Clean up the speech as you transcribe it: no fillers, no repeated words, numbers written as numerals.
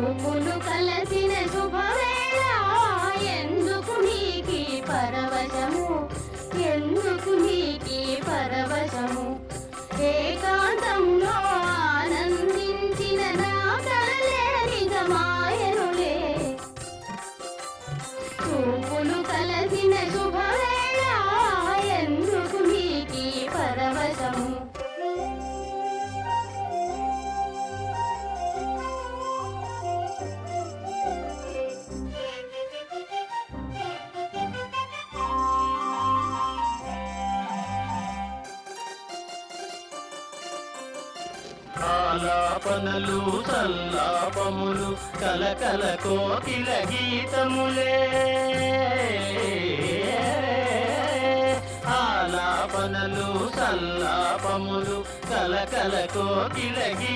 చూపులు కలసిన శుభవేళ ఎందుకు నీకి పరవశము, ఎందుకు నీకి పరవశము. ఏకాంతంలో ఆనందించిన నా కలలే నిజమాయనులే. చూపులు కలసిన శుభవేళ ఎందుకు నీకి పరవశము. ఆలాపనలు సల్లాపములు కలకల కోకిల గీతములే. ఆలాపనలు సల్లాపములు కలకల కోకిల